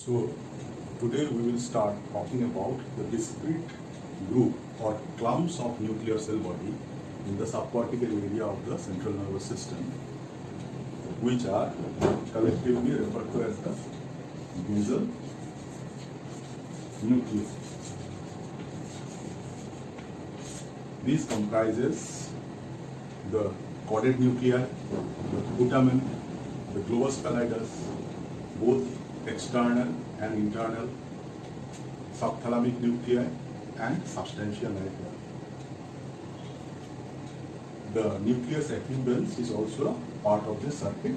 So today we will start talking about the discrete group or clumps of nuclear cell body in the subcortical area of the central nervous system, which are collectively referred to as the basal nuclei. This comprises the caudate nuclei, the putamen, the globus pallidus, both external and internal, subthalamic nuclei, and substantia nigra. The nucleus accumbens is also part of this circuit.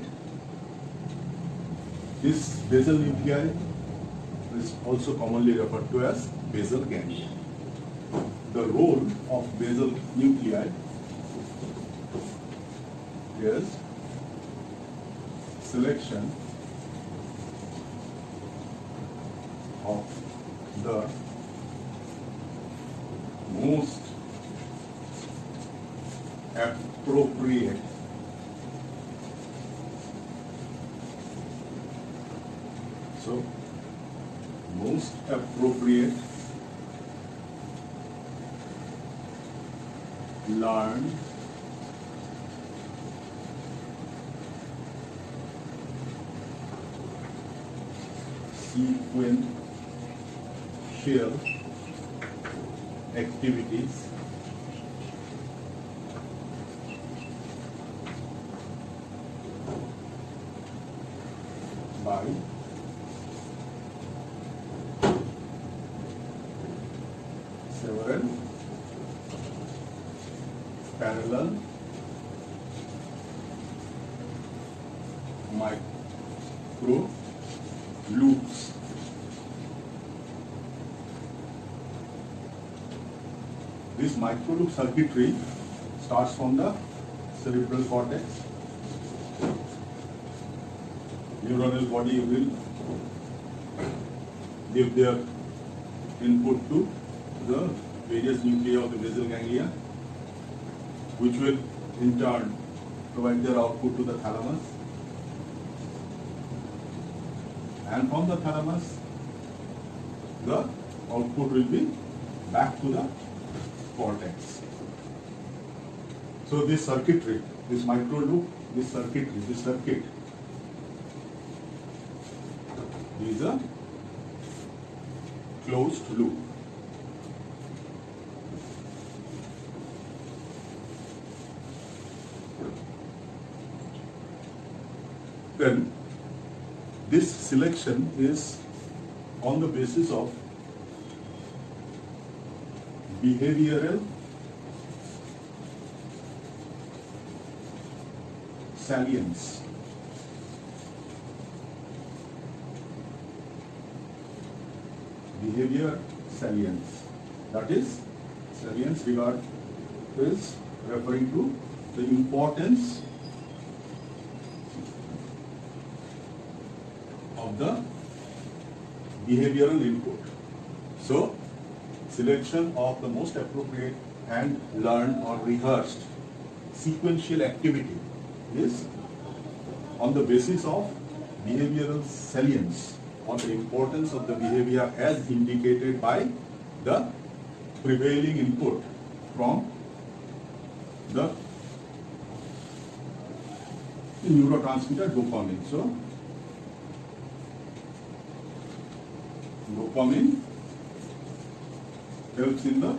This basal nuclei is also commonly referred to as basal ganglia. The role of basal nuclei is selection of the most appropriate learned sequential activities by several parallel micro loops. This microloop circuitry starts from the cerebral cortex. Neuronal body will give their input to the various nuclei of the basal ganglia, which will in turn provide their output to the thalamus. And from the thalamus, the output will be back to the cortex. So this circuitry, this micro loop, this circuit is a closed loop. Then this selection is on the basis of behavioral salience. Behavior salience. That is, salience is referring to the importance of the behavioral input. So, selection of the most appropriate and learned or rehearsed sequential activity is on the basis of behavioral salience, or the importance of the behavior as indicated by the prevailing input from the neurotransmitter dopamine. So, dopamine helps in the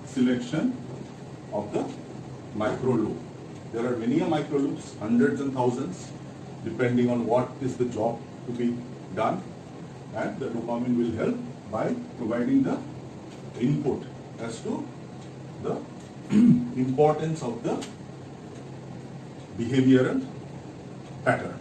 selection of the micro loop. There are many micro loops, hundreds and thousands, depending on what is the job to be done, and the dopamine will help by providing the input as to the importance of the behavioral pattern.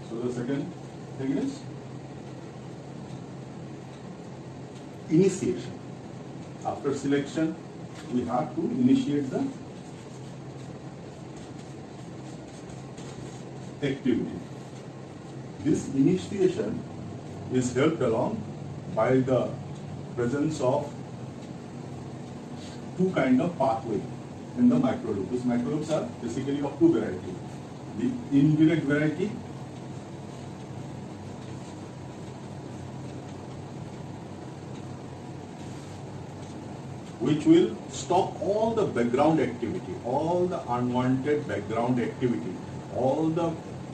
So the second thing is initiation. After selection, we have to initiate the activity. This initiation is helped along by the presence of two kind of pathway in the microloop. These microloops are basically of two varieties. The indirect variety which will stop all the background activity, all the unwanted background activity, all the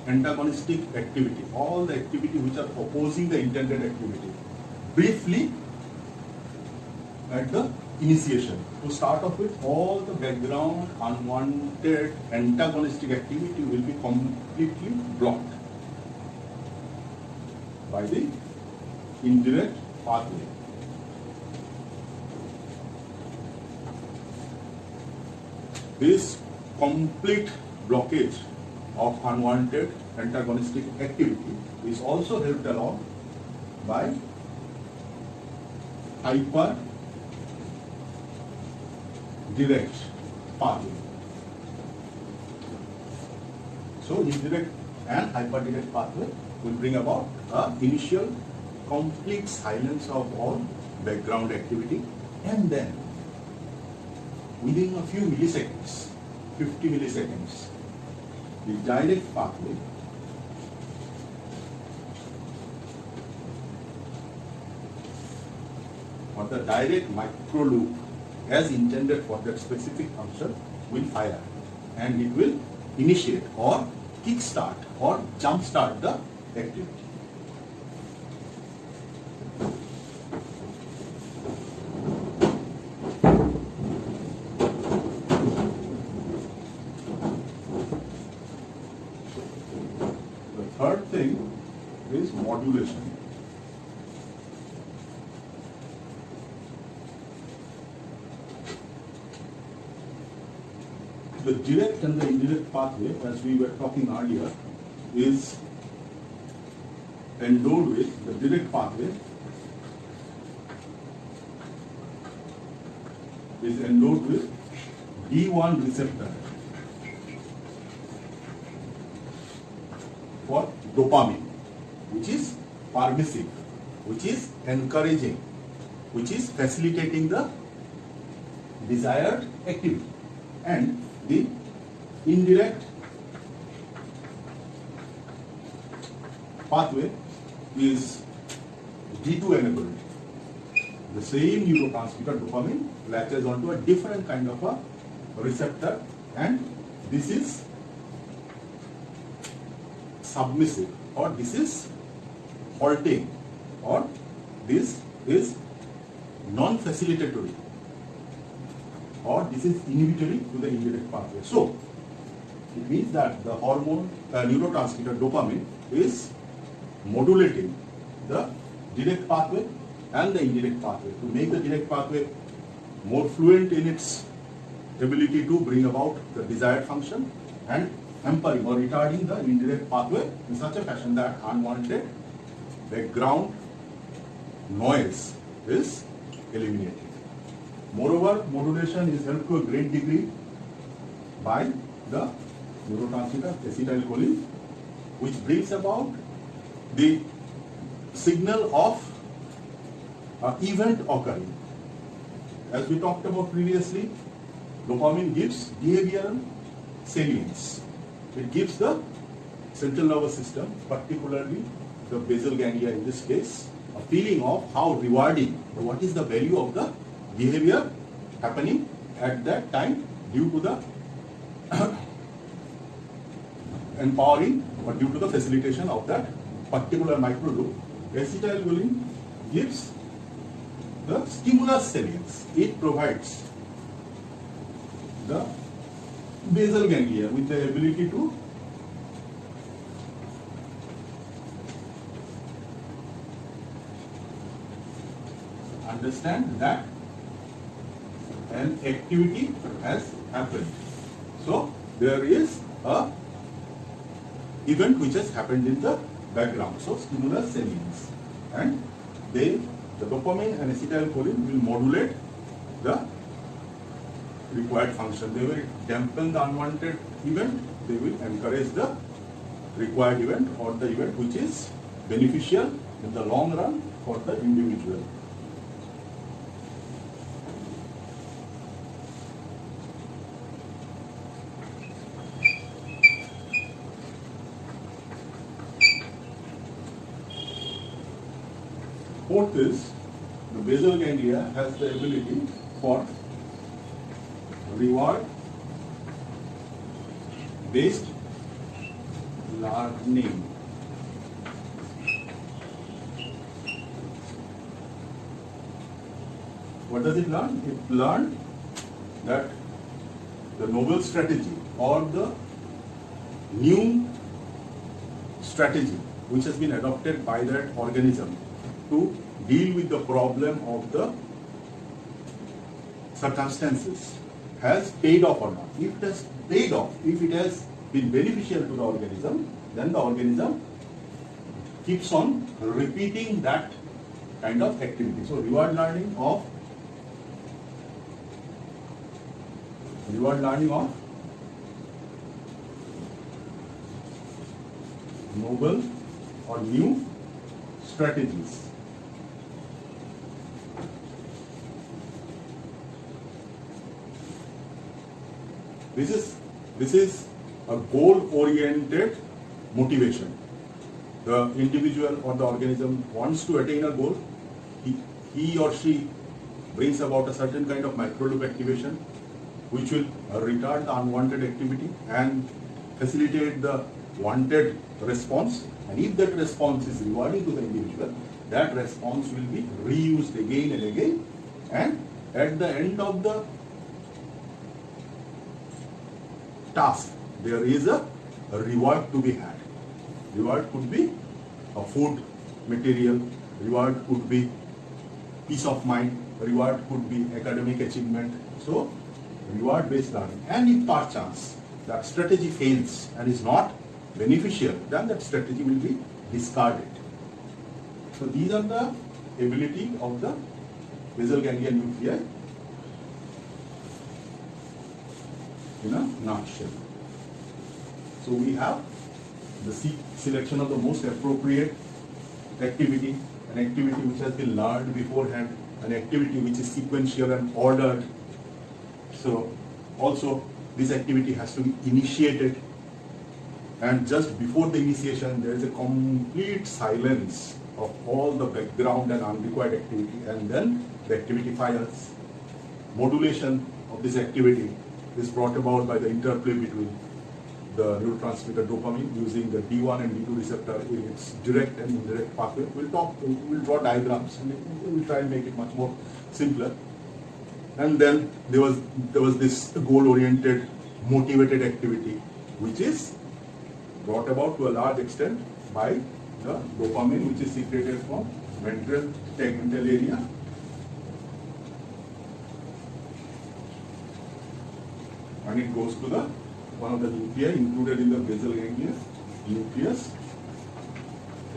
antagonistic activity, all the activity which are opposing the intended activity. Briefly, at the initiation, to start off with, all the background unwanted antagonistic activity will be completely blocked by the indirect pathway. This complete blockage of unwanted antagonistic activity is also helped along by hyper direct pathway. So indirect and hyper direct pathway will bring about a initial complete silence of all background activity, and then within a few milliseconds, 50 milliseconds, the direct pathway or the direct micro loop as intended for that specific function will fire, and it will initiate or kickstart or jumpstart the activity. The third thing is modulation. The direct and the indirect pathway, as we were talking earlier, is endowed with the direct pathway is endowed with D1 receptor for dopamine, which is permissive, which is encouraging, which is facilitating the desired activity, and the indirect pathway is D2 enabled. The same neurotransmitter dopamine latches onto a different kind of a receptor, and this is submissive, or this is halting, or this is non-facilitatory, or this is inhibitory to the indirect pathway. So, it means that the hormone, neurotransmitter dopamine is modulating the direct pathway and the indirect pathway to make the direct pathway more fluent in its ability to bring about the desired function, and hampering or retarding the indirect pathway in such a fashion that unwanted background noise is eliminated. Moreover, modulation is helped to a great degree by the neurotransmitter acetylcholine, which brings about the signal of an event occurring. As we talked about previously, dopamine gives behavioral salience. It gives the central nervous system, particularly the basal ganglia in this case, a feeling of how rewarding, what is the value of the behavior happening at that time due to the empowering or due to the facilitation of that particular micro loop. Acetylcholine gives the stimulus salience. It provides the basal ganglia with the ability to understand that an activity has happened. So there is a event which has happened in the background. So stimulus salience, and the dopamine and acetylcholine will modulate the required function. They will dampen the unwanted event. They will encourage the required event or the event which is beneficial in the long run for the individual. Fourth is, the basal ganglia has the ability for reward based learning. What does it learn? It learned that the novel strategy or the new strategy which has been adopted by that organism to deal with the problem of the circumstances has paid off or not. If it has paid off, if it has been beneficial to the organism, then the organism keeps on repeating that kind of activity. So reward learning of novel or new strategies. This is a goal-oriented motivation. The individual or the organism wants to attain a goal. He or she brings about a certain kind of micro-loop activation which will retard the unwanted activity and facilitate the wanted response. And if that response is rewarding to the individual, that response will be reused again and again, and at the end of the task, there is a reward to be had. Reward could be a food material, reward could be peace of mind, reward could be academic achievement. So, reward based learning. And if per chance that strategy fails and is not beneficial, then that strategy will be discarded. So, these are the ability of the basal ganglia nuclei in a nutshell. So we have the selection of the most appropriate activity, an activity which has been learned beforehand, an activity which is sequential and ordered. So also this activity has to be initiated, and just before the initiation there is a complete silence of all the background and unrequired activity, and then the activity fires. Modulation of this activity is brought about by the interplay between the neurotransmitter dopamine using the D1 and D2 receptor in its direct and indirect pathway. We'll draw diagrams and we'll try and make it much more simpler. And then there was this goal-oriented, motivated activity, which is brought about to a large extent by the dopamine, which is secreted from ventral tegmental area. And it goes to the one of the nuclei included in the basal ganglia, nucleus,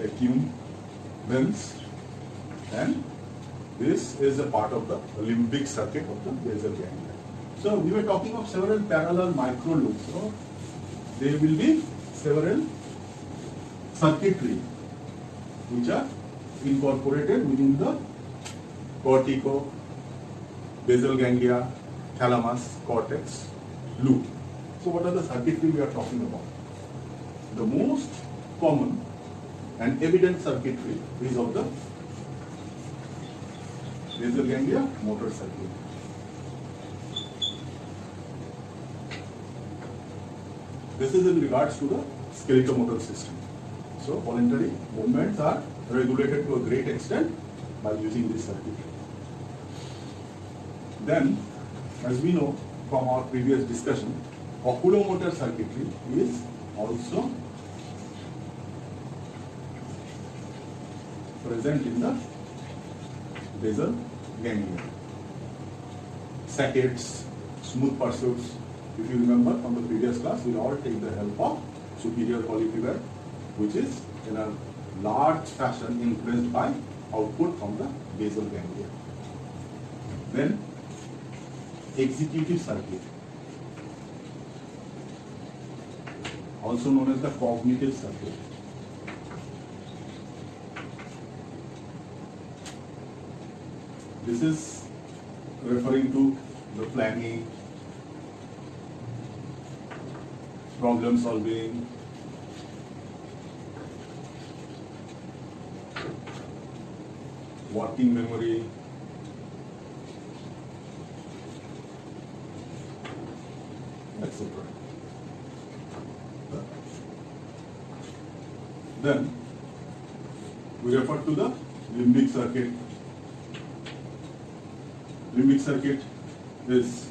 accumbens, and this is a part of the limbic circuit of the basal ganglia. So we were talking of several parallel micro loops. So there will be several circuitry which are incorporated within the cortico, basal ganglia, thalamus, cortex loop. So what are the circuitry we are talking about? The most common and evident circuitry is of the basal ganglia motor circuit. This is in regards to the skeletal-motor system. So voluntary movements are regulated to a great extent by using this circuitry. Then, as we know from our previous discussion, oculomotor circuitry is also present in the basal ganglia. Saccades, smooth pursuits. If you remember from the previous class, we all take the help of superior polyfiber, which is in a large fashion influenced by output from the basal ganglia. Then executive circuit. also known as the cognitive circuit. This is referring to the planning, problem solving, working memory, etc. Then we refer to the limbic circuit. Limbic circuit is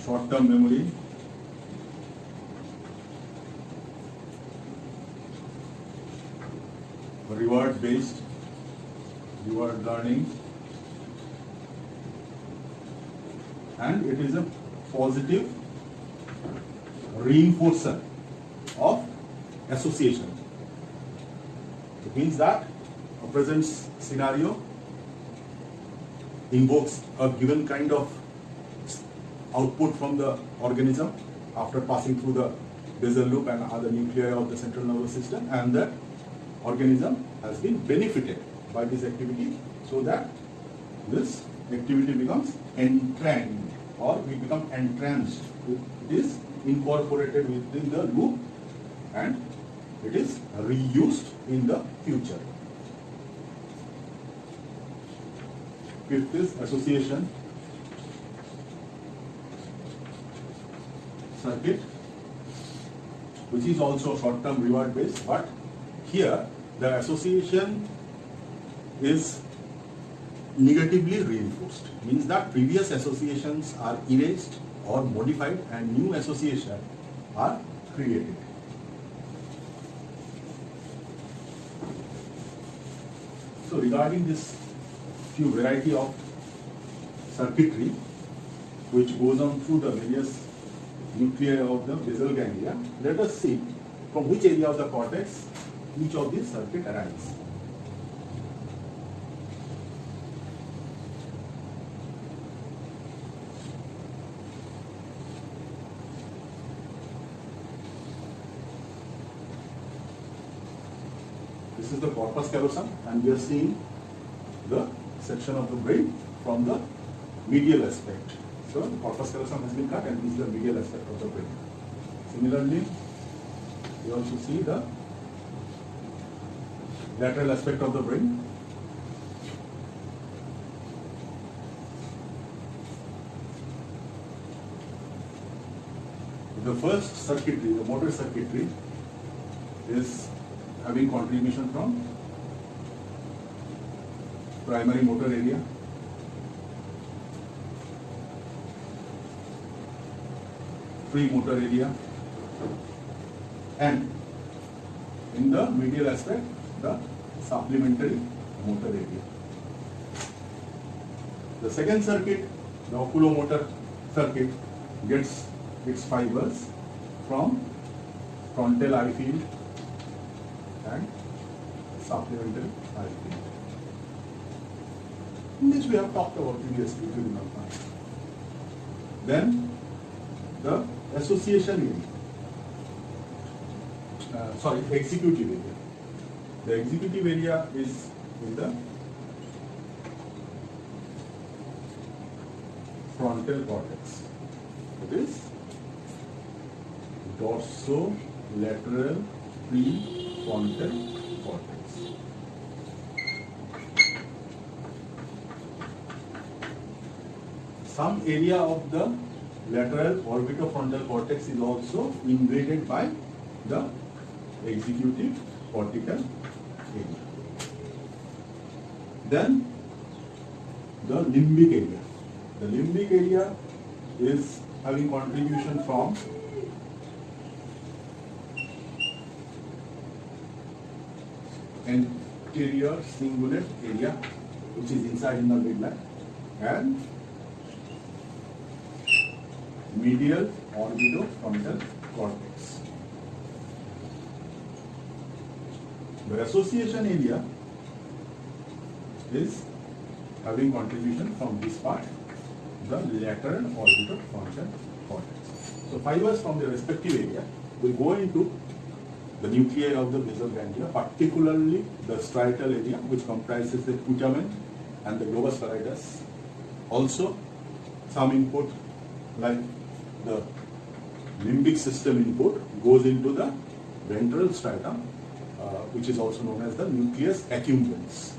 short-term memory, reward-based, reward learning, and it is a positive reinforcer of association. It means that a present scenario invokes a given kind of output from the organism after passing through the basal loop and other nuclei of the central nervous system, and that organism has been benefited by this activity, so that this activity becomes entrained, or we become entranced. It is incorporated within the loop and it is reused in the future. Fifth is association circuit, which is also short-term reward based, but here the association is negatively reinforced. Means that previous associations are erased or modified and new associations are created. So regarding this few variety of circuitry which goes on through the various nuclei of the basal ganglia, let us see from which area of the cortex each of these circuit arises. This is the corpus callosum, and we are seeing the section of the brain from the medial aspect. So the corpus callosum has been cut, and this is the medial aspect of the brain. Similarly, we also see the lateral aspect of the brain. The first circuitry, the motor circuitry, is having contribution from primary motor area, premotor area, and in the medial aspect, the supplementary motor area. The second circuit, the oculomotor circuit, gets its fibers from frontal eye field and supplementary eye field. This we have talked about previously during our class. Then the association area, executive area. The executive area is in the frontal cortex. It is dorsolateral prefrontal cortex. Some area of the lateral orbitofrontal cortex is also invaded by the executive cortical area. Then the limbic area. The limbic area is having contribution from anterior cingulate area, which is inside in the midline, and medial orbitofrontal cortex. The association area is having contribution from this part, the lateral orbitofrontal cortex. So fibers from their respective area will go into the nuclei of the basal ganglia, particularly the striatal area, which comprises the putamen and the globus pallidus. Also, some input like the limbic system input goes into the ventral striatum, which is also known as the nucleus accumbens.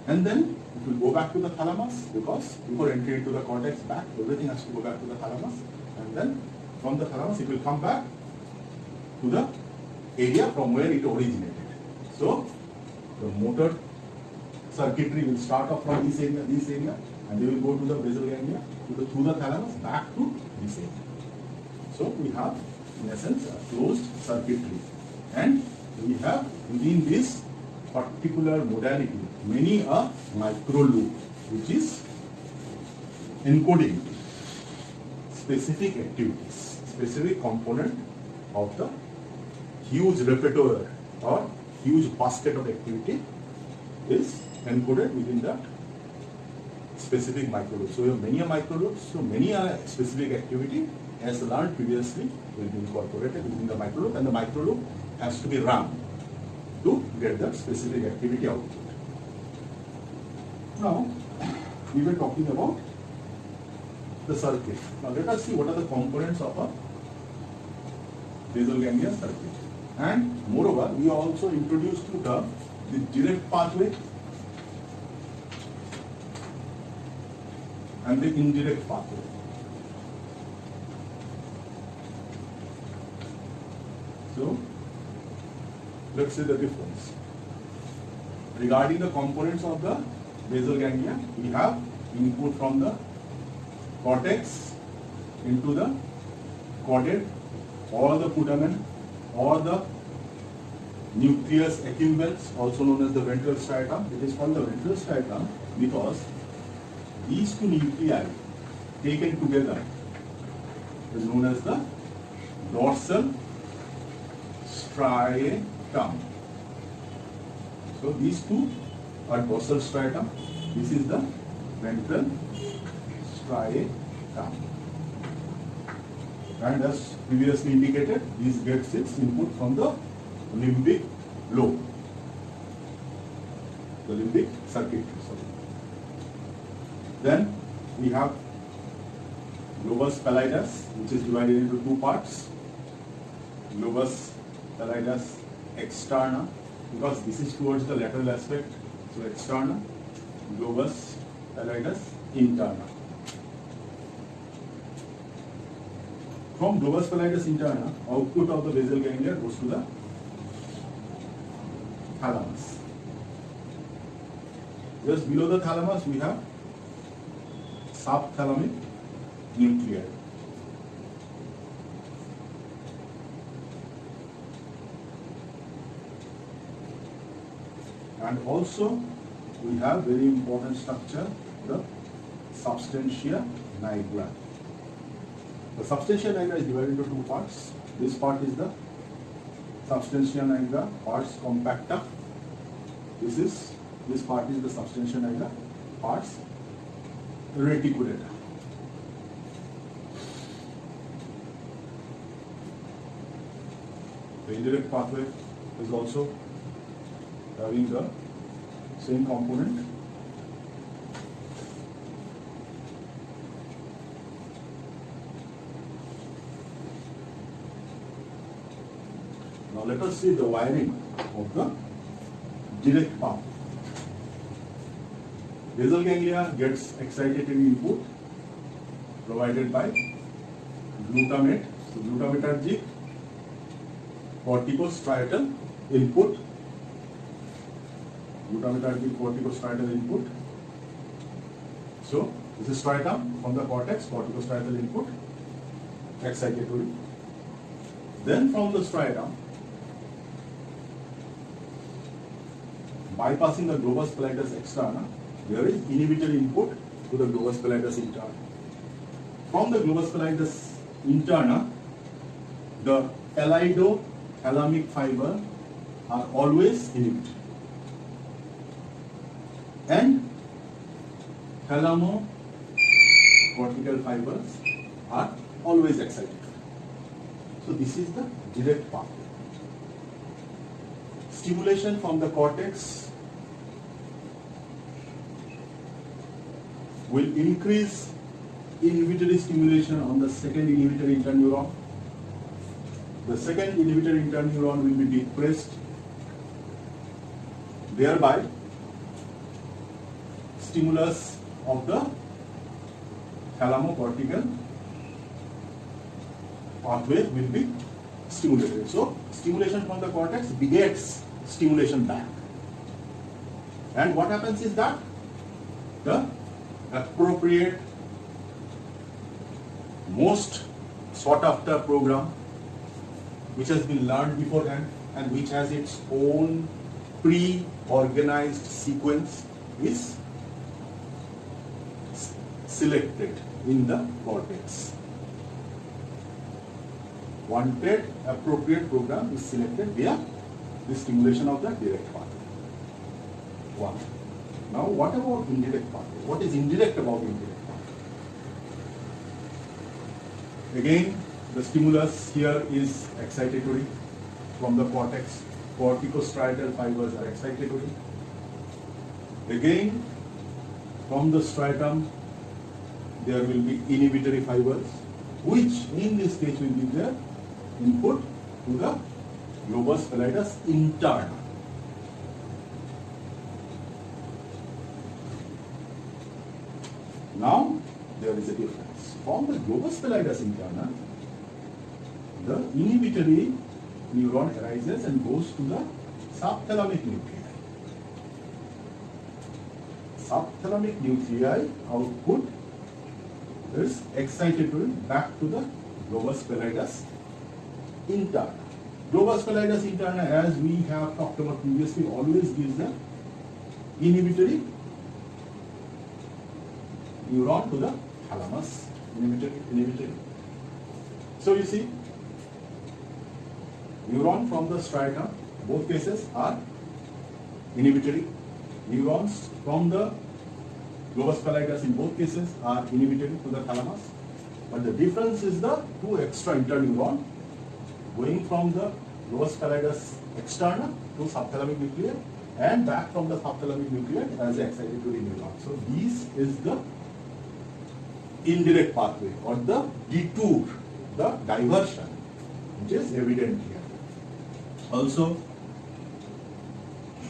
And then it will go back to the thalamus, because before entry into the cortex back, everything has to go back to the thalamus. And then from the thalamus, it will come back to the area from where it originated. So the motor circuitry will start off from this area, and they will go to the basal ganglia, through the thalamus, back to this area. So we have, in essence, a closed circuitry, and we have within this particular modality many a micro loop, which is encoding specific activities, specific component of the huge repertoire or huge basket of activity is encoded within that specific micro loop. So we have many a micro loops, so many a specific activity as learned previously will be incorporated within the micro loop, and the micro loop has to be run to get that specific activity output. Now, we were talking about the circuit. Now let us see what are the components of a basal ganglia circuit. And moreover, we also introduced to term the direct pathway and the indirect pathway. So, let's see the difference. Regarding the components of the basal ganglia, we have input from the cortex into the caudate or the putamen or the nucleus accumbens, also known as the ventral striatum. It is called the ventral striatum because these two nuclei taken together is known as the dorsal striatum. So these two are dorsal striatum. This is the ventral striatum. And as previously indicated, this gets its input from the limbic lobe, the limbic circuitry. Then we have globus pallidus, which is divided into two parts. Globus pallidus externa, because this is towards the lateral aspect, so externa. Globus pallidus interna. From globus pallidus interna, output of the basal ganglia goes to the thalamus. Just below the thalamus, we have subthalamic nuclei. And also, we have very important structure, the substantia nigra. The substantia nigra is divided into two parts. This part is the substantia nigra, pars compacta. This part is the substantia nigra, pars reticulata. The indirect pathway is also having the same component. Now let us see the wiring of the direct path. Basal ganglia gets excitatory input provided by glutamate. So glutamatergic corticostriatal input. Glutamatergic corticostriatal input. So this is striatum from the cortex, corticostriatal input, excitatory. Then from the striatum, bypassing the globus pallidus externa, there is inhibitory input to the globus pallidus interna. From the globus pallidus interna, the pallidothalamic fiber are always inhibited, and thalamocortical fibers are always excited. So this is the direct pathway. Stimulation from the cortex will increase inhibitory stimulation on the second inhibitory interneuron. The second inhibitory interneuron will be depressed, thereby stimulus of the thalamocortical pathway will be stimulated. So stimulation from the cortex begets stimulation back. And what happens is that the appropriate, most sought after program which has been learned beforehand and which has its own pre-organized sequence is selected in the cortex. Wanted appropriate program is selected via the stimulation of the direct pathway. One. Now what about indirect pathway? What is indirect about indirect pathway? Again, the stimulus here is excitatory from the cortex. Corticostriatal fibers are excitatory. Again, from the striatum, there will be inhibitory fibers, which in this case will give their input to the globus pallidus interna. Now, there is a difference. From the globus pallidus interna, the inhibitory neuron arises and goes to the subthalamic nuclei. Subthalamic nuclei output is excitatory back to the globus pallidus interna. Globus pallidus interna, as we have talked about previously, always gives the inhibitory neuron to the thalamus. Inhibitory. So you see, neuron from the striatum, both cases are inhibitory. Neurons from the globus pallidus in both cases are inhibitory to the thalamus. But the difference is the two extra interneuron going from the globus pallidus externa to subthalamic nuclei and back from the subthalamic nuclei as an excitatory neuron. So this is the indirect pathway or the detour, the diversion, which is evident here. Also,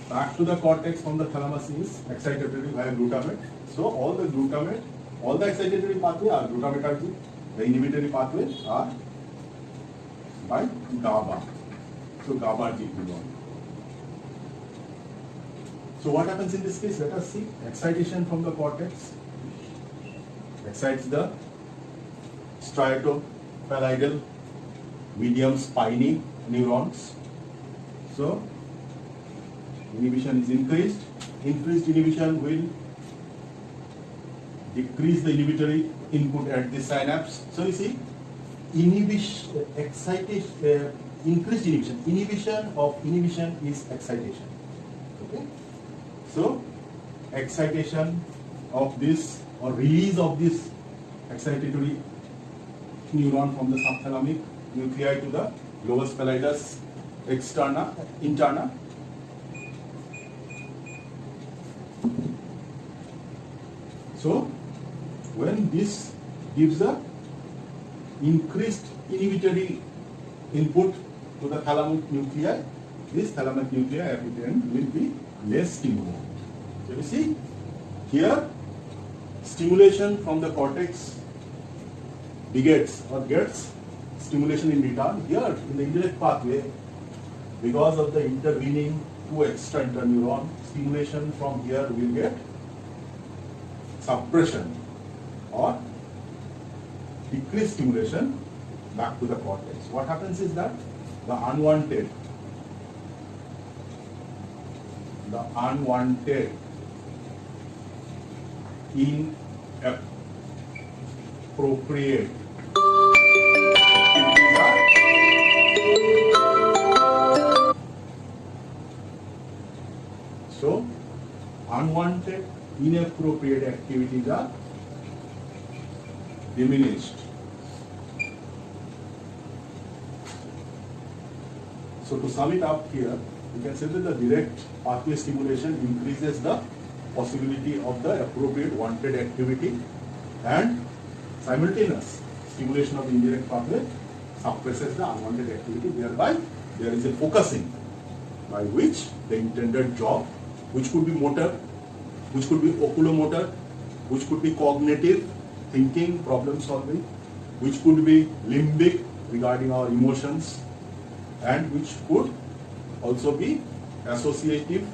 back to the cortex from the thalamus is excitatory via glutamate. So all the glutamate, all the excitatory pathway are glutamatergic. The inhibitory pathways are by GABA. So GABAergic neuron. So what happens in this case? Let us see. Excitation from the cortex excites the striatopallidal medium spiny neurons. So inhibition is increased. Increased inhibition will decrease the inhibitory input at the synapse. So you see, inhibition, excitation, increased inhibition. Inhibition is excitation. Okay. So excitation of this or release of this excitatory neuron from the subthalamic nuclei to the globus pallidus interna. So when this gives a increased inhibitory input to the thalamic nuclei, this thalamic nuclei at the end will be less stimulated. So you see here, stimulation from the cortex begets or gets stimulation in return. Here in the indirect pathway, because of the intervening two extra interneuron, stimulation from here will get suppression or decreased stimulation back to the cortex. What happens is that the unwanted inappropriate so unwanted inappropriate activities are diminished So to sum it up here, you can say that the direct pathway stimulation increases the possibility of the appropriate wanted activity, and simultaneous stimulation of the indirect pathway suppresses the unwanted activity. Thereby, there is a focusing by which the intended job, which could be motor, which could be oculomotor, which could be cognitive, thinking, problem solving, which could be limbic regarding our emotions, and which could also be associative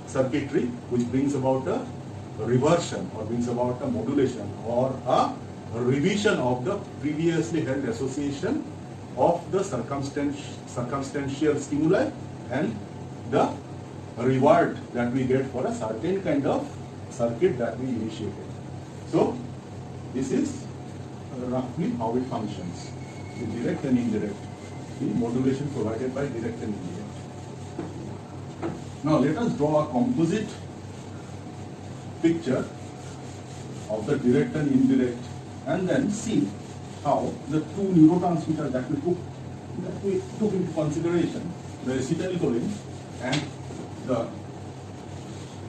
circuitry, which brings about a reversion or brings about a modulation or a revision of the previously held association of the circumstantial stimuli and the reward that we get for a certain kind of circuit that we initiated. So this is roughly how it functions, the direct and indirect, the modulation provided by direct and indirect. Now let us draw a composite picture of the direct and indirect, and then see how the two neurotransmitters that we took into consideration, the acetylcholine and the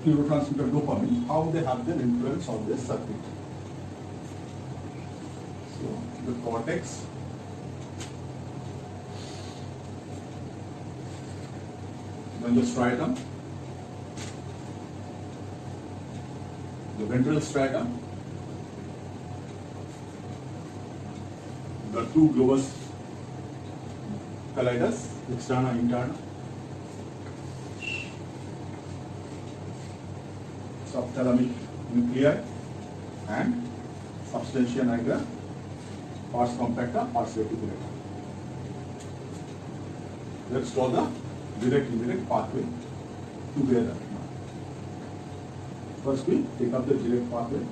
neurotransmitter dopamine, how they have their influence on this circuit. So the cortex, then the striatum, the ventral striatum, the two globus pallidus, externa, interna, subthalamic nuclei, and substantia nigra, pars compacta, pars reticulata. Let's draw the direct-indirect pathway together. First, we take up the direct pathway.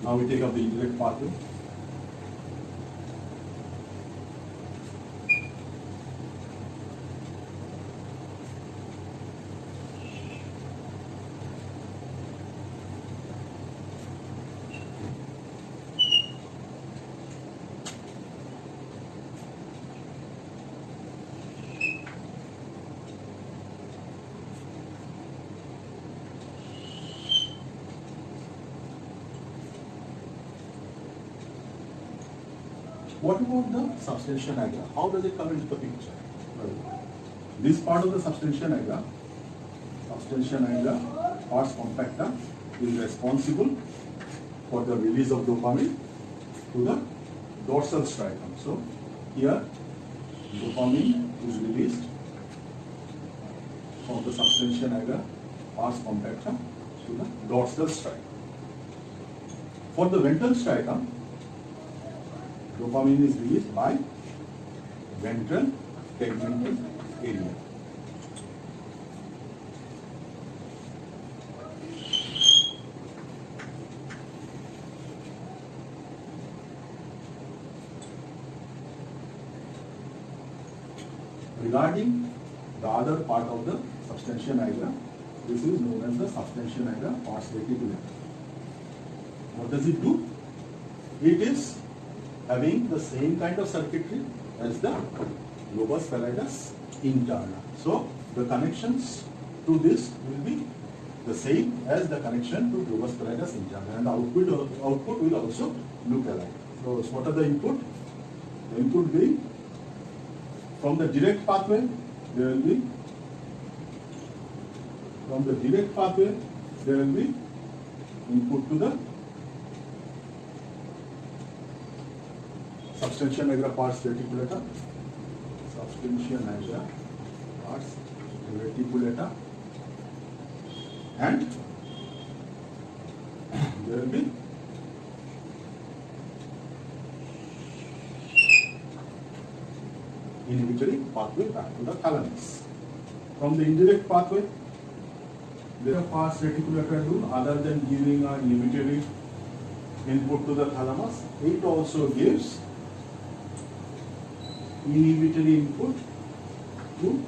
Now we take up the indirect pathway. What about the substantia nigra? How does it come into the picture? Well, this part of the substantia nigra, pars compacta, is responsible for the release of dopamine to the dorsal striatum. So here dopamine is released from the substantia nigra, pars compacta, to the dorsal striatum. For the ventral striatum, dopamine is released by ventral tegmental area. Regarding the other part of the substantia nigra, this is known as the substantia nigra, pars reticulata. What does it do? It is having the same kind of circuitry as the globus pallidus interna. So the connections to this will be the same as the connection to globus pallidus interna, and the output will also look alike. So what are the input? The input being from the direct pathway, there will be input to the substantia nigra, pars reticulata, and there will be inhibitory pathway back to the thalamus. From the indirect pathway, there are pars reticulata do other than giving an inhibitory input to the thalamus, it also gives inhibitory input to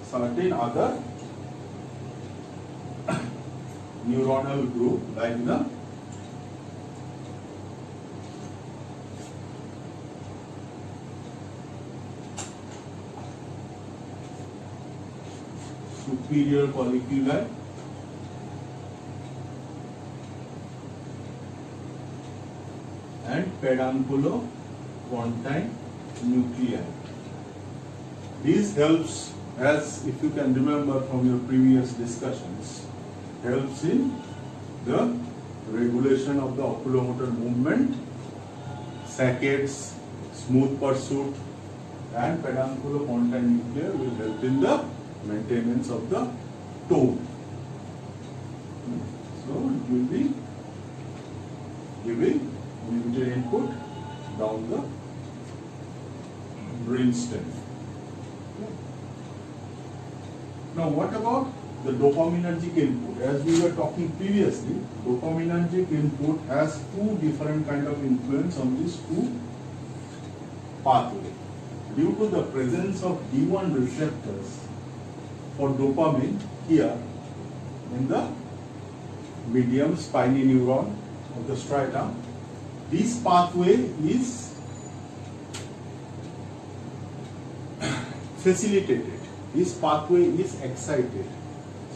certain other neuronal group like the superior colliculi and pedunculopontine nuclei. This helps, as if you can remember from your previous discussions, helps in the regulation of the oculomotor movement, saccades, smooth pursuit, and pedunculopontine nuclei will help in the maintenance of the tone. So it will be giving limited input down the brainstem. Now what about the dopaminergic input? As we were talking previously, dopaminergic input has two different kind of influence on these two pathways. Due to the presence of D1 receptors for dopamine here in the medium spiny neuron of the striatum, this pathway is facilitated. This pathway is excited.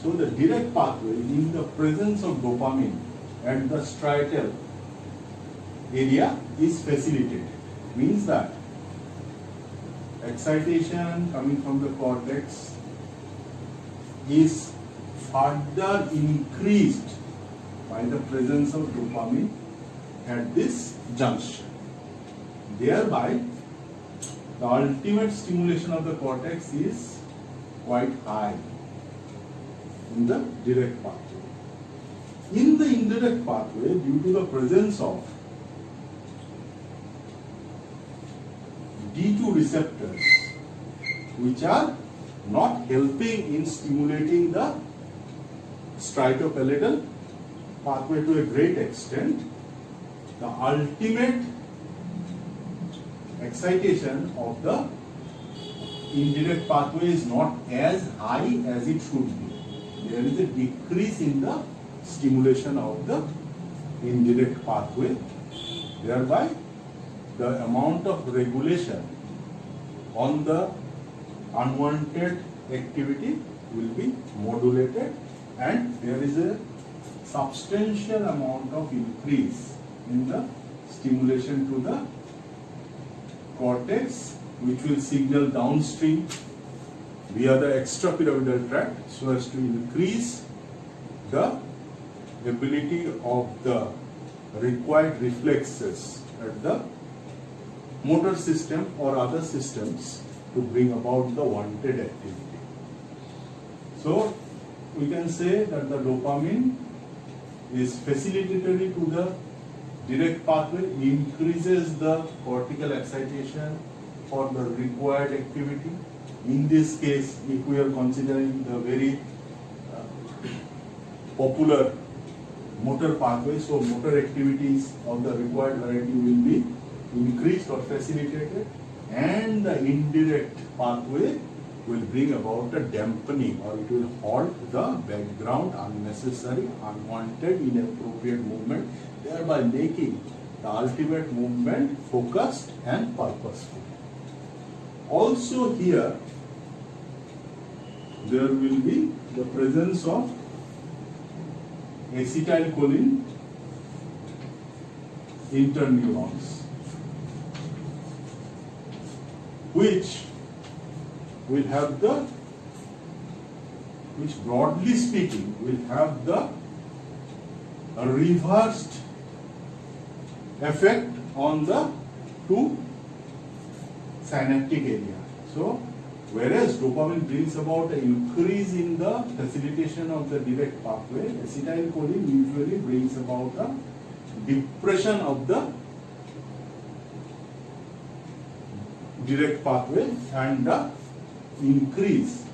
So the direct pathway in the presence of dopamine at the striatal area is facilitated. Means that excitation coming from the cortex is further increased by the presence of dopamine at this junction. Thereby, the ultimate stimulation of the cortex is quite high in the direct pathway. In the indirect pathway, due to the presence of D2 receptors, which are not helping in stimulating the striatopalatal pathway to a great extent, the ultimate excitation of the indirect pathway is not as high as it should be. There is a decrease in the stimulation of the indirect pathway. Thereby, the amount of regulation on the unwanted activity will be modulated, and there is a substantial amount of increase in the stimulation to the cortex, which will signal downstream via the extrapyramidal tract so as to increase the ability of the required reflexes at the motor system or other systems to bring about the wanted activity. So we can say that the dopamine is facilitatory to the direct pathway, increases the cortical excitation for the required activity. In this case, if we are considering the very popular motor pathway, so motor activities of the required variety will be increased or facilitated, and the indirect pathway will bring about a dampening, or it will halt the background unnecessary, unwanted, inappropriate movement, thereby making the ultimate movement focused and purposeful. Also here, there will be the presence of acetylcholine interneurons, which will have the, which broadly speaking will have the reversed effect on the two synaptic area. So, whereas dopamine brings about an increase in the facilitation of the direct pathway, acetylcholine usually brings about a depression of the direct pathway and the increase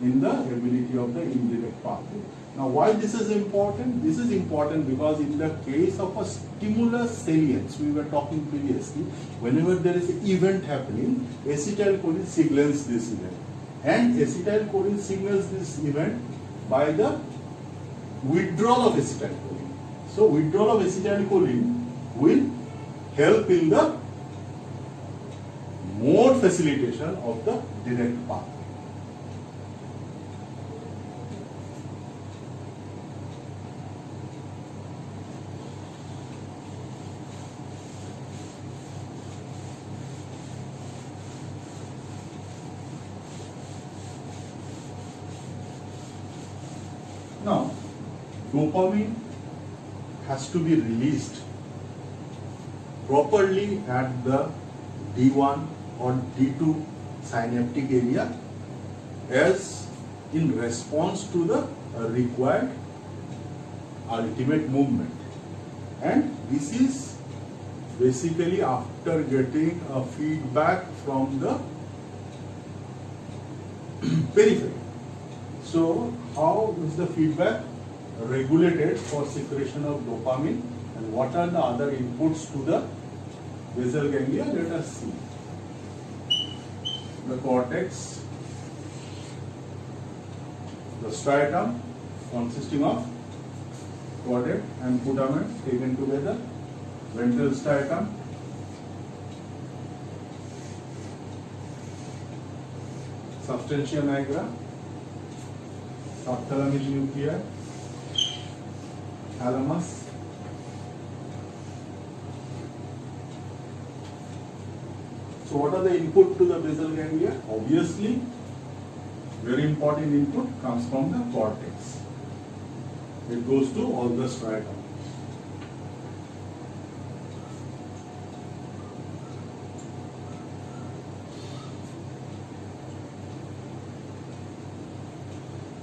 in the ability of the indirect pathway. Now, why this is important? This is important because in the case of a stimulus salience, we were talking previously, whenever there is an event happening, acetylcholine signals this event. And acetylcholine signals this event by the withdrawal of acetylcholine. So withdrawal of acetylcholine will help in the more facilitation of the direct path. Now, dopamine has to be released properly at the D1 or D2 synaptic area as in response to the required ultimate movement. And this is basically after getting a feedback from the periphery. So, how is the feedback regulated for secretion of dopamine, and what are the other inputs to the basal ganglia? Let us see. The cortex, the striatum consisting of caudate and putamen taken together, ventral striatum, substantia nigra, subthalamic nuclei, thalamus, so what are the input to the basal ganglia? Obviously, very important input comes from the cortex. It goes to all the striatum.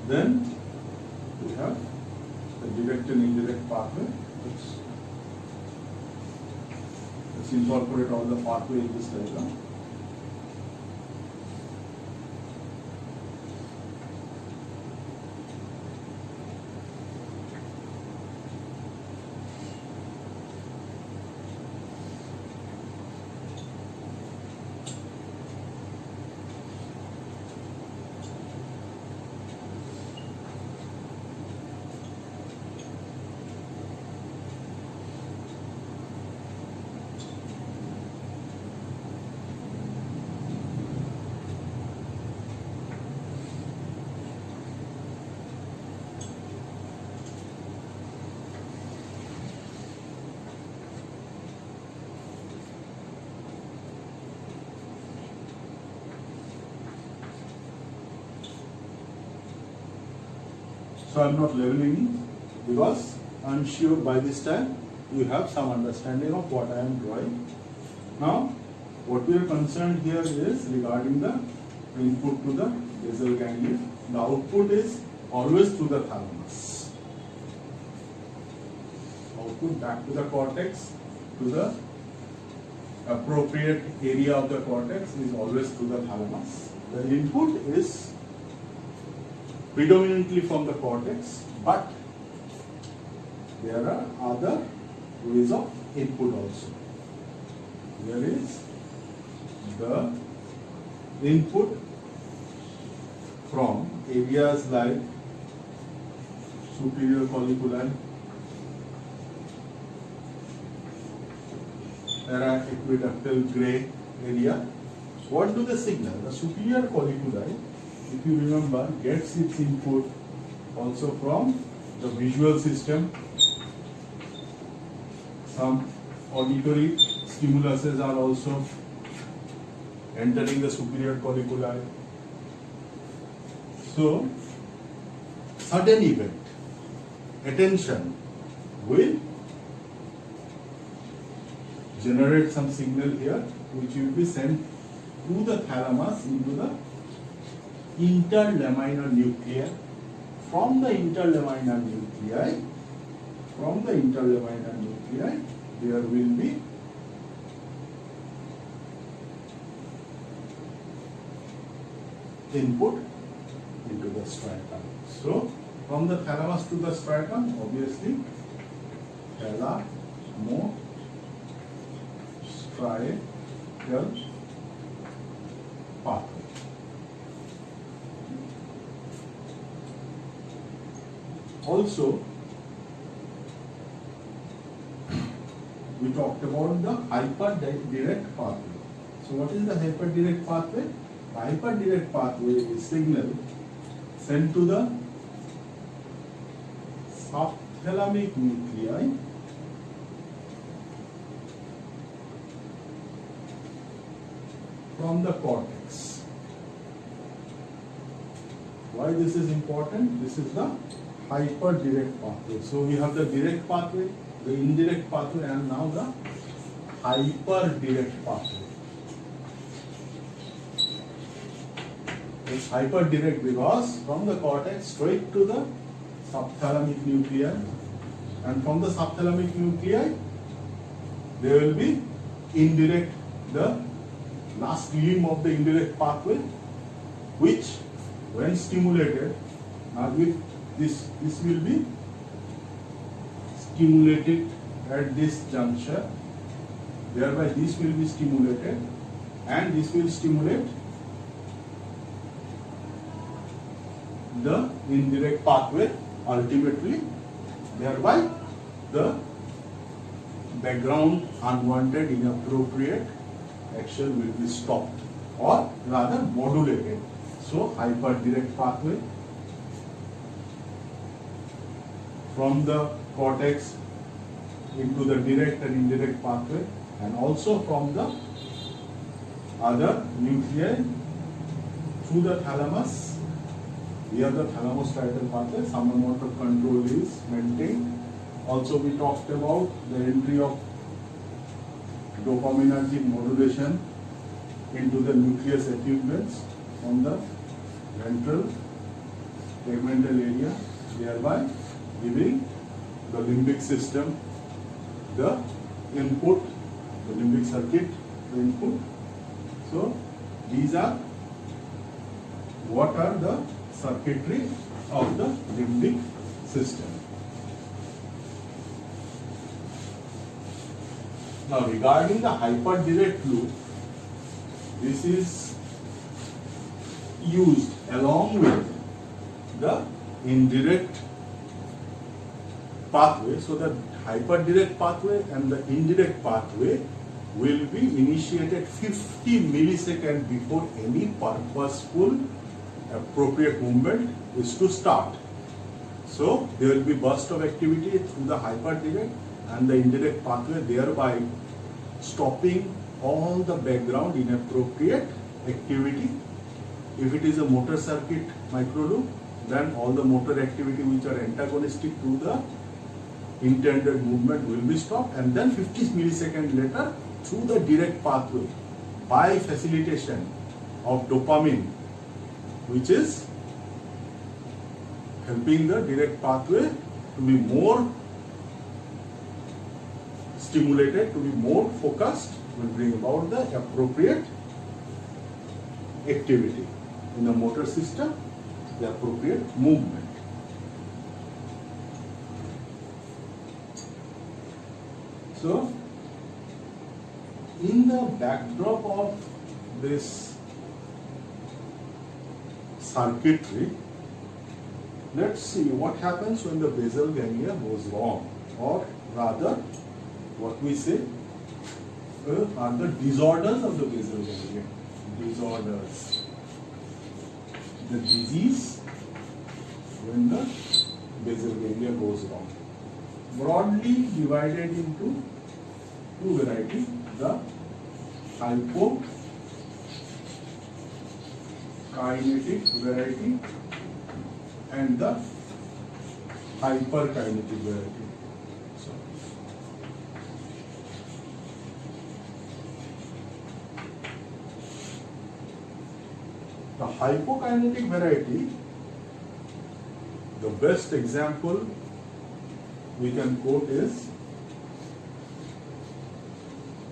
Then we have the direct and indirect pathway. Let's incorporate all the pathway in this diagram. So I am not leveling because I am sure by this time you have some understanding of what I am drawing. Now, what we are concerned here is regarding the input to the basal ganglia. The output is always through the thalamus. Output back to the cortex, to the appropriate area of the cortex is always through the thalamus. The input is predominantly from the cortex, but there are other ways of input also. There is the input from areas like superior colliculi, paraequiductal gray area. What do they signal? The superior colliculi, if you remember, gets its input also from the visual system. Some auditory stimuluses are also entering the superior colliculi. So, sudden event, attention will generate some signal here which will be sent through the thalamus into the interlaminar nuclei. From the interlaminar nuclei, there will be input into the striatum. So, from the thalamus to the striatum, obviously, thalamostriatal pathway. Also, talked about the hyperdirect pathway. So what is the hyperdirect pathway? The hyperdirect pathway is signal sent to the subthalamic nuclei from the cortex. Why this is important? This is the hyperdirect pathway. So we have the direct pathway, the indirect pathway, and now the hyperdirect pathway. It's hyperdirect because from the cortex straight to the subthalamic nuclei, and from the subthalamic nuclei there will be indirect, the last limb of the indirect pathway, which when stimulated, with this will be stimulated at this juncture, thereby this will be stimulated, and this will stimulate the indirect pathway ultimately, thereby the background unwanted inappropriate action will be stopped or rather modulated. So hyperdirect pathway from the cortex into the direct and indirect pathway, and also from the other nuclei through the thalamus. Here the thalamostriatal pathway, summer motor control is maintained. Also we talked about the entry of dopaminergic modulation into the nucleus effluents from the ventral tegmental area, thereby giving the limbic system the input, the limbic circuit the input. So these are what are the circuitry of the limbic system. Now regarding the hyperdirect loop, this is used along with the indirect pathway. So the hyperdirect pathway and the indirect pathway will be initiated 50 milliseconds before any purposeful appropriate movement is to start. So there will be burst of activity through the hyperdirect and the indirect pathway, thereby stopping all the background inappropriate activity. If it is a motor circuit micro loop, then all the motor activity which are antagonistic to the intended movement will be stopped, and then 50 milliseconds later through the direct pathway by facilitation of dopamine, which is helping the direct pathway to be more stimulated, to be more focused, will bring about the appropriate activity in the motor system, the appropriate movement. So, in the backdrop of this circuitry, let's see what happens when the basal ganglia goes wrong, or rather what we say are the disorders of the basal ganglia. Disorders. The disease when the basal ganglia goes wrong. Broadly divided into two varieties, the hypokinetic variety and the hyperkinetic variety. So, the hypokinetic variety, the best example we can quote is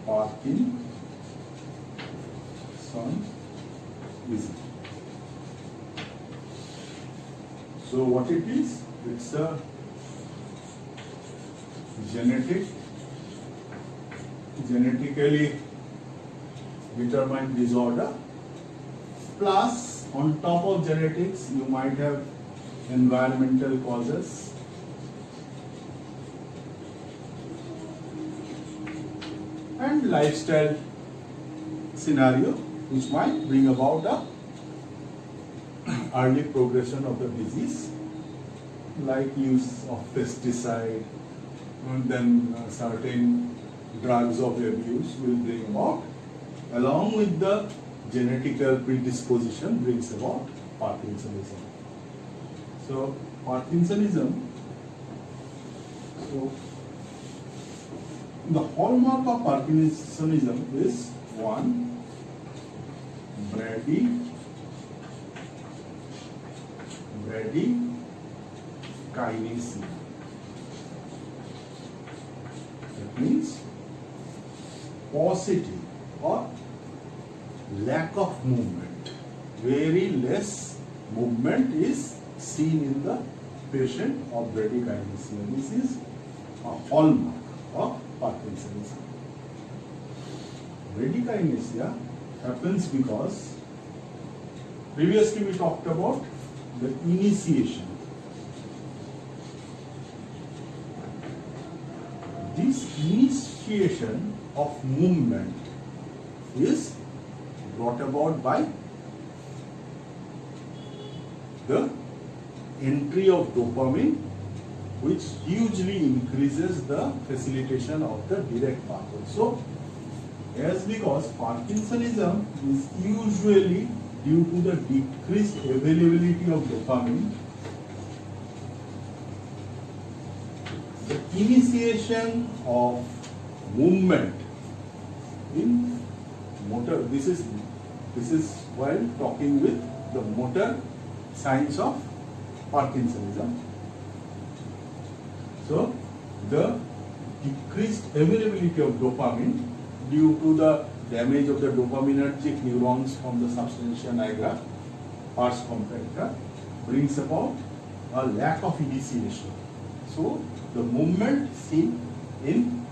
Parkinson's disease. So what it is? It's a genetically determined disorder, plus on top of genetics you might have environmental causes, and lifestyle scenario which might bring about a early progression of the disease, like use of pesticide and then certain drugs of abuse will bring about, along with the genetical predisposition brings about Parkinsonism. So Parkinsonism, so the hallmark of Parkinsonism is one, bradykinesia. That means paucity or lack of movement. Very less movement is seen in the patient of bradykinesia. This is a hallmark of Parkinsonism. Bradykinesia happens because previously we talked about the initiation. This initiation of movement is brought about by the entry of dopamine, which hugely increases the facilitation of the direct pathway. So, as because Parkinsonism is usually due to the decreased availability of dopamine, the initiation of movement in motor, this is while talking with the motor signs of Parkinsonism. So the decreased availability of dopamine due to the damage of the dopaminergic neurons from the substantia nigra, pars compacta, brings about a lack of initiation. So the movement seen in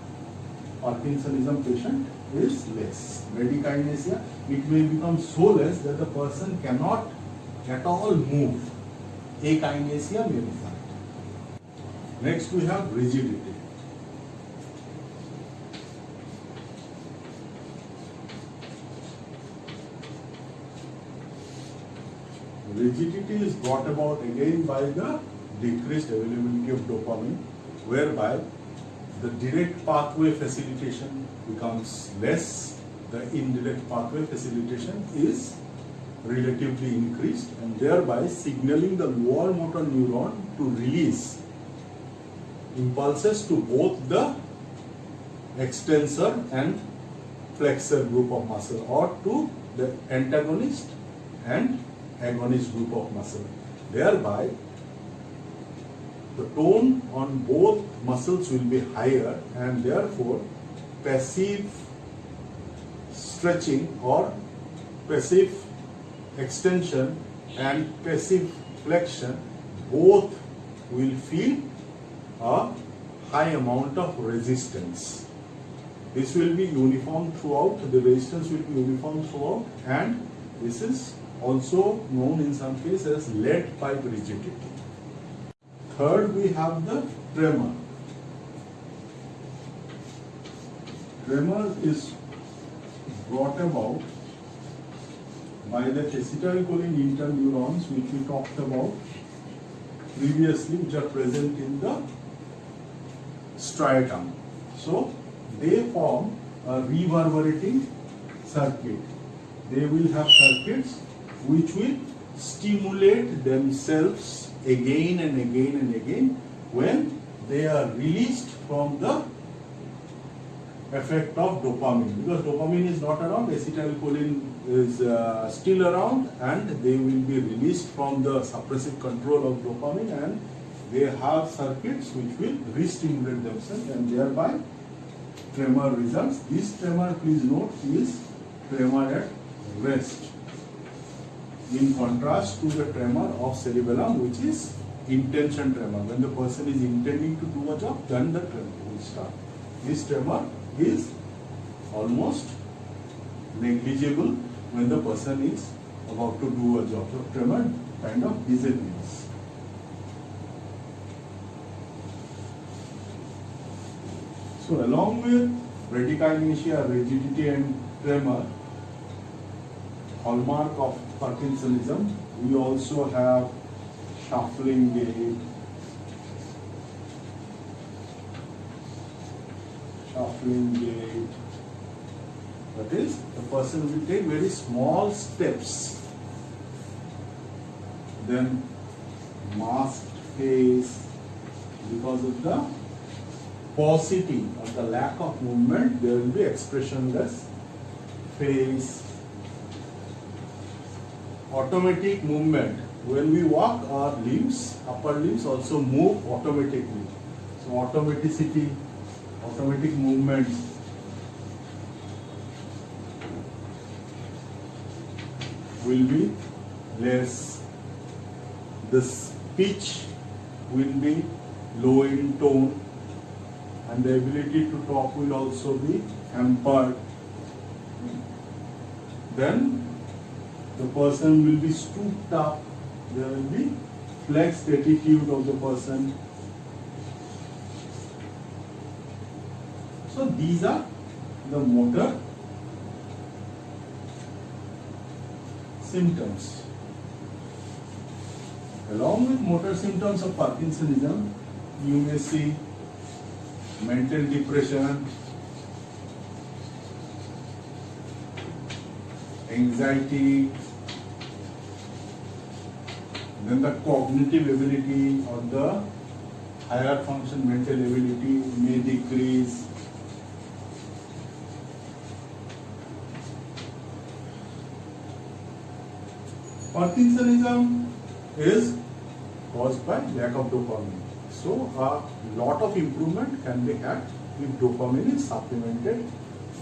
Parkinsonism patient is less. Bradykinesia, it may become so less that the person cannot at all move. Akinesia may result. Next we have rigidity. Rigidity is brought about again by the decreased availability of dopamine, whereby the direct pathway facilitation becomes less, the indirect pathway facilitation is relatively increased, and thereby signaling the lower motor neuron to release impulses to both the extensor and flexor group of muscle, or to the antagonist and agonist group of muscle. Thereby the tone on both muscles will be higher, and therefore passive stretching or passive extension and passive flexion both will feel a high amount of resistance. This will be uniform throughout, the resistance will be uniform throughout, and this is also known in some cases as lead pipe rigidity. Third, we have the tremor. Tremor is brought about by the acetylcholine interneurons, which we talked about previously, which are present in the striatum. So they form a reverberating circuit. They will have circuits which will stimulate themselves again and again and again when they are released from the effect of dopamine. Because dopamine is not around, acetylcholine is still around, and they will be released from the suppressive control of dopamine, and they have circuits which will re-stimulate themselves, and thereby tremor results. This tremor, please note, is tremor at rest, in contrast to the tremor of cerebellum, which is intention tremor. When the person is intending to do a job, then the tremor will start. This tremor is almost negligible when the person is about to do a job. So tremor kind of disappears. So along with bradykinesia, rigidity and tremor, hallmark of Parkinsonism. We also have shuffling gait, that is, the person will take very small steps, then masked face, because of the paucity or the lack of movement, there will be expressionless face. Automatic movement. When we walk, our limbs, upper limbs also move automatically. So automaticity, automatic movements. Will be less. The speech will be low in tone, and the ability to talk will also be hampered. Then the person will be stooped up, there will be flexed attitude of the person. So these are the motor symptoms. Along with motor symptoms of Parkinsonism, you may see mental depression, anxiety, then the cognitive ability or the higher function mental ability may decrease. Parkinsonism is caused by lack of dopamine. So a lot of improvement can be had if dopamine is supplemented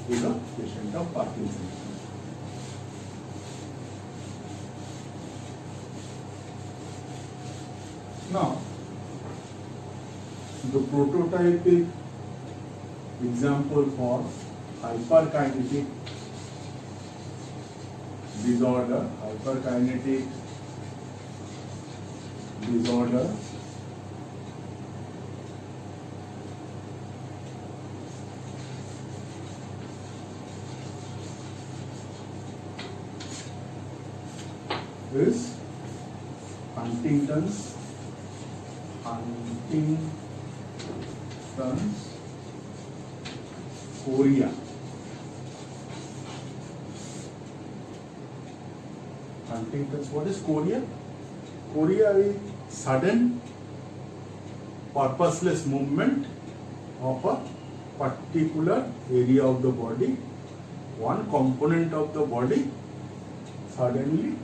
in a patient of Parkinsonism. Now, the prototypic example for hyperkinetic disorder, is Huntington's chorea. Huntington's, what is chorea? Chorea is sudden purposeless movement of a particular area of the body. One component of the body suddenly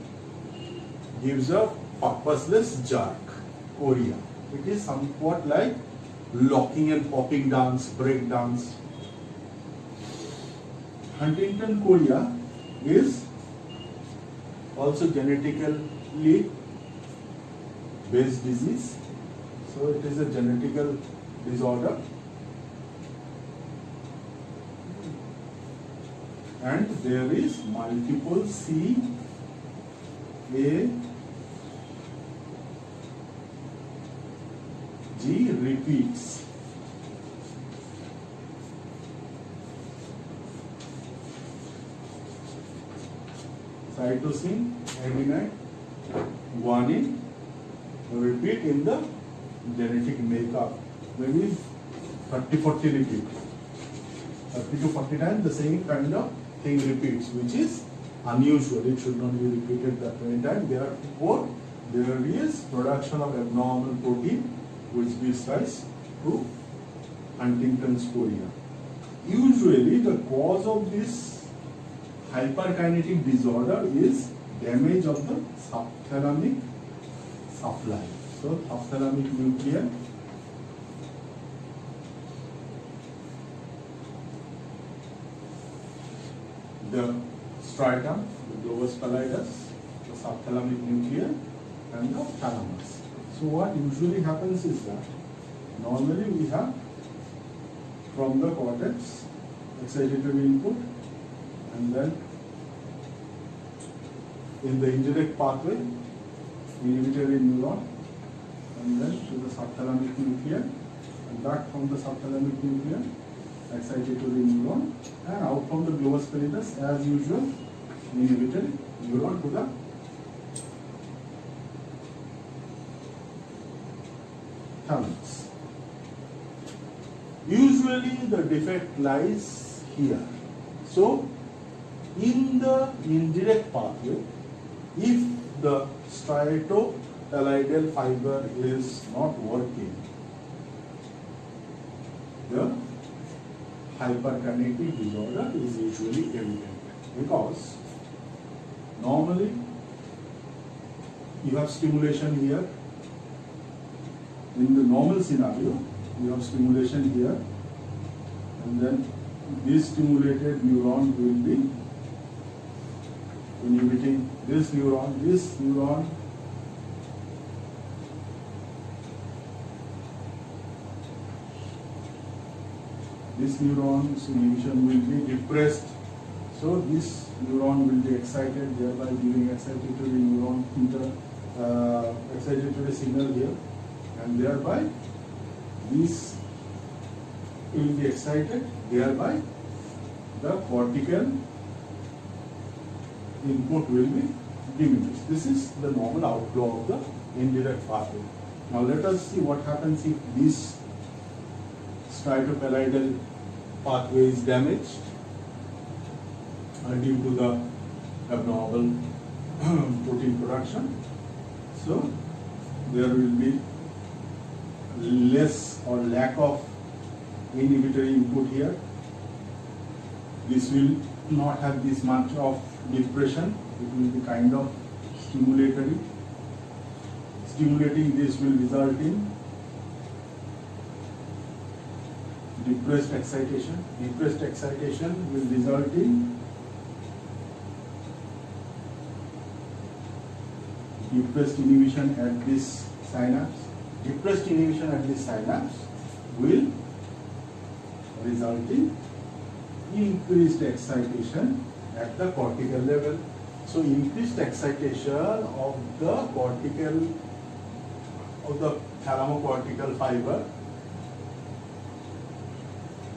gives a purposeless jerk. Chorea. It is somewhat like locking and popping dance, break dance. Huntington chorea is also genetically based disease. So it is a genetical disorder, and there is multiple CAG repeats. Cytosine, adenine, guanine repeat in the genetic makeup. Maybe 30-40 repeat. 30 to 40 times the same kind of thing repeats, which is unusual. It should not be repeated that many times. Therefore, there is production of abnormal protein which gives rise to Huntington's chorea. Usually, the cause of this hyperkinetic disorder is damage of the subthalamic supply. So, subthalamic nucleus the striatum, the globus pallidus, the subthalamic nucleus, and the thalamus. So, what usually happens is that normally we have from the cortex excitatory input, and then in the indirect pathway inhibitory neuron, and then to the subthalamic nucleus, and back from the subthalamic nucleus, excitatory neuron, and out from the globus pallidus, as usual, inhibitory neuron to the thalamus. Usually the defect lies here. So, in the indirect pathway, if the striatopallidal fiber is not working, the hyperkinetic disorder is usually evident, because normally you have stimulation here. In the normal scenario, you have stimulation here, and then this stimulated neuron will be inhibiting this neuron, this neuron. This neuron's inhibition will be depressed, so this neuron will be excited, thereby giving excitatory neuron excitatory signal here, and thereby this will be excited, thereby the cortical input will be diminished. This is the normal outflow of the indirect pathway. Now let us see what happens if this striatopallidal pathway is damaged due to the abnormal protein production. So there will be less or lack of inhibitory input here. This will not have this much of depression. It will be kind of stimulatory. Stimulating this will result in depressed excitation. Depressed excitation will result in depressed inhibition at this synapse. Depressed inhibition at this synapse will result in increased excitation at the cortical level. So increased excitation of the cortical, of the thalamocortical fiber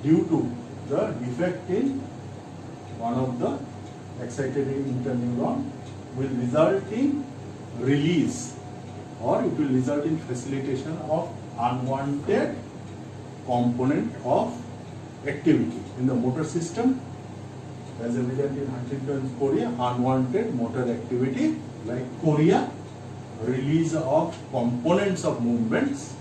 due to the defect in one of the excitatory interneuron will result in release, or it will result in facilitation of unwanted component of activity in the motor system, as evident in Huntington's chorea. Unwanted motor activity like chorea, release of components of movements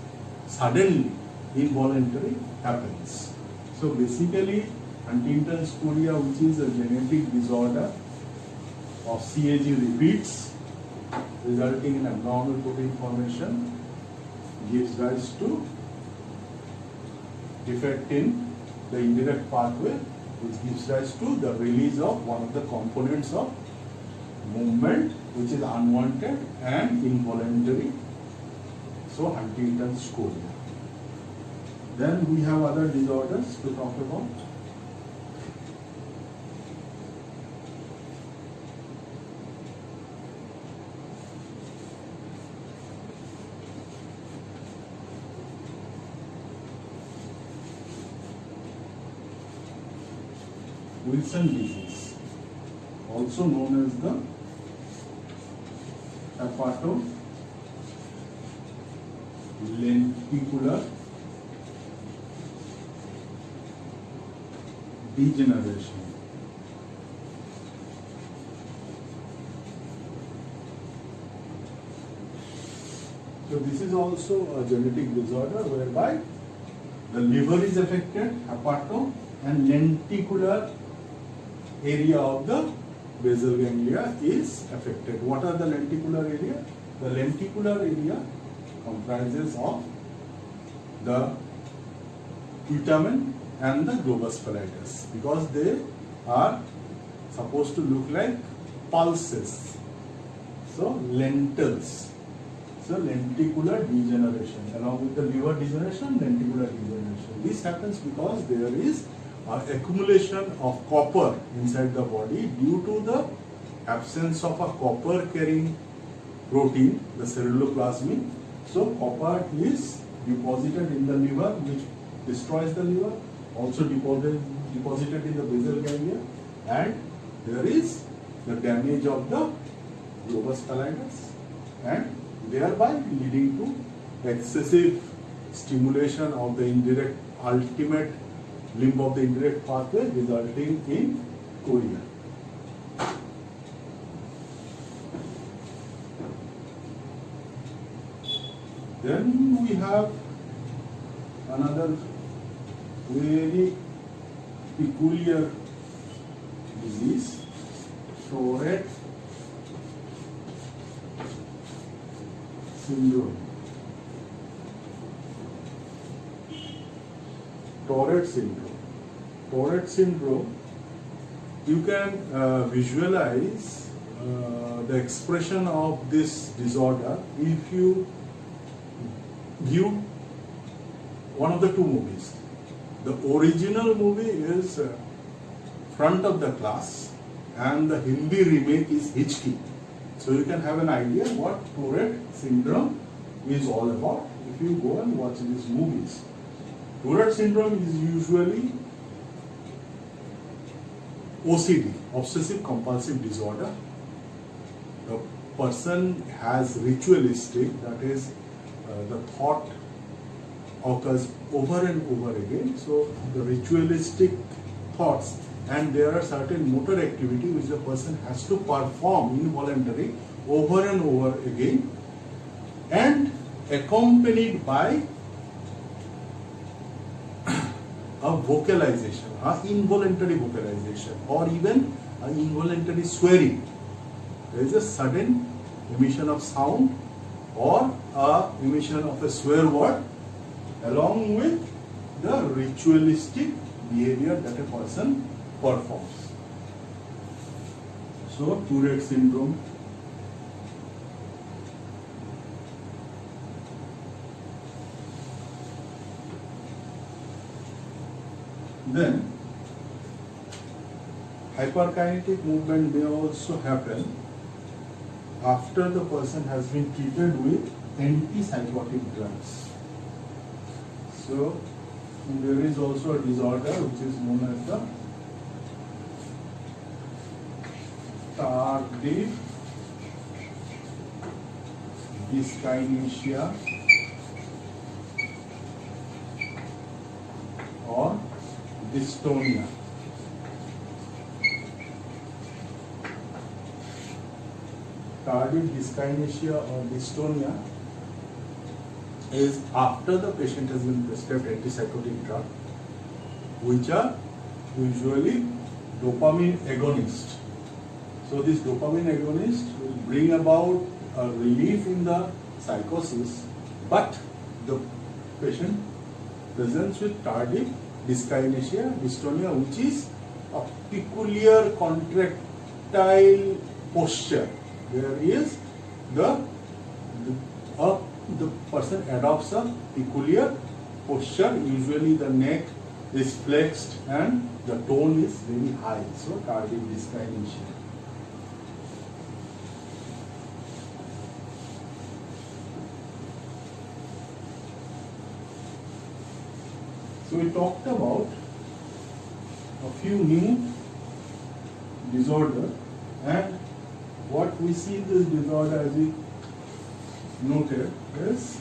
suddenly, involuntary, happens. So basically Huntington's chorea, which is a genetic disorder of CAG repeats resulting in abnormal protein formation, gives rise to defect in the indirect pathway, which gives rise to the release of one of the components of movement which is unwanted and involuntary. So Huntington's chorea. Then we have other disorders to talk about. Wilson disease, also known as the hepatolenticular degeneration. So this is also a genetic disorder whereby the liver is affected, hepato and lenticular area of the basal ganglia is affected. What are the lenticular area? The lenticular area comprises of the putamen and the globus pallidus, because they are supposed to look like pulses. So lentils. So lenticular degeneration, along with the liver degeneration, lenticular degeneration. This happens because there is accumulation of copper inside the body due to the absence of a copper carrying protein, the ceruloplasmin. So copper is deposited in the liver, which destroys the liver, also deposited in the basal ganglia, and there is the damage of the globus pallidus, and thereby leading to excessive stimulation of the indirect ultimate limb of the indirect pathway, resulting in chorea. Then we have another very peculiar disease, Tourette syndrome. Tourette syndrome. Tourette syndrome, you can visualize the expression of this disorder if you view one of the two movies. The original movie is Front of the Class, and the Hindi remake is Hichki. So you can have an idea what Tourette syndrome is all about if you go and watch these movies. Tourette syndrome is usually OCD, obsessive compulsive disorder. The person has ritualistic, that is, the thought occurs over and over again. So the ritualistic thoughts, and there are certain motor activity which the person has to perform involuntary over and over again, and accompanied by a vocalization, a involuntary vocalization, or even an involuntary swearing. There is a sudden emission of sound or a emission of a swear word along with the ritualistic behavior that a person performs. So Tourette syndrome. Then hyperkinetic movement may also happen after the person has been treated with antipsychotic drugs. So there is also a disorder which is known as the tardive dyskinesia or dystonia. Tardive dyskinesia or dystonia is after the patient has been prescribed antipsychotic drug, which are usually dopamine agonist. So this dopamine agonist will bring about a relief in the psychosis, but the patient presents with tardive dyskinesia, dystonia, which is a peculiar contractile posture. There is the person adopts a peculiar posture. Usually the neck is flexed and the tone is very high. So tardive dyskinesia. So we talked about a few new disorders, and what we see in this disorder, as we noted, is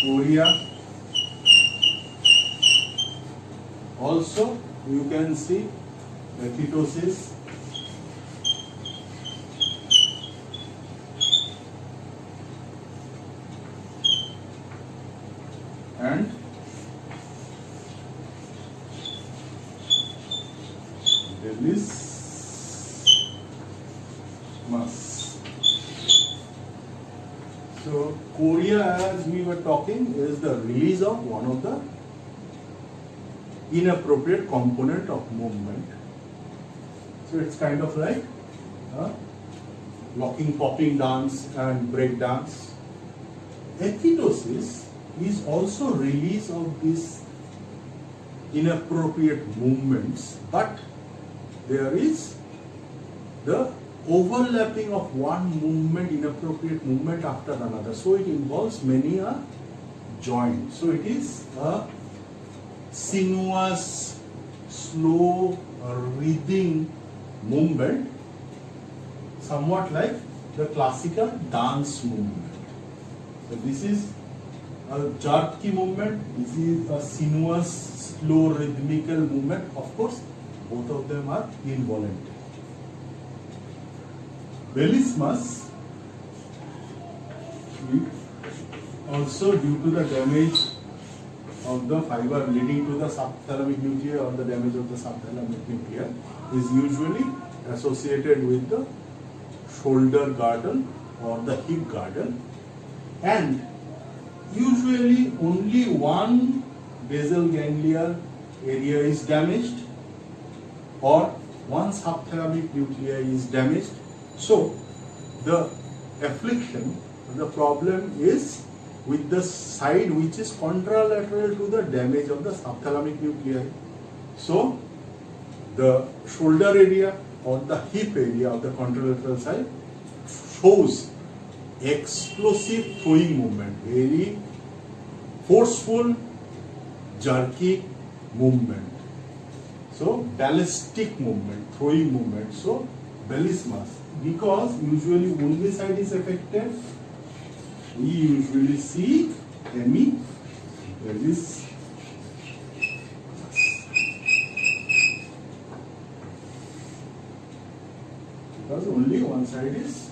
chorea. Also you can see eketosis, and delismus. So chorea, as we were talking, is the release of one of the inappropriate component of movement. So it's kind of like locking, popping dance and break dance. Eketosis is also release of these inappropriate movements, but there is the overlapping of one movement, inappropriate movement after another. So it involves many joint. So it is a sinuous, slow, writhing movement, somewhat like the classical dance movement. So this is a jerky movement, this is a sinuous, slow, rhythmical movement. Of course, both of them are involuntary. Bellismus, also due to the damage of the fiber leading to the subthalamic nuclei or the damage of the subthalamic nuclei, is usually associated with the shoulder girdle or the hip girdle, and usually only one basal ganglia area is damaged or one subthalamic nuclei is damaged. So the affliction, the problem is with the side which is contralateral to the damage of the subthalamic nuclei. So the shoulder area or the hip area of the contralateral side shows explosive throwing movement, very forceful, jerky movement. So ballistic movement, throwing movement. So bellismus, because usually only side is affected, we usually see hemibellismus. Because only one side is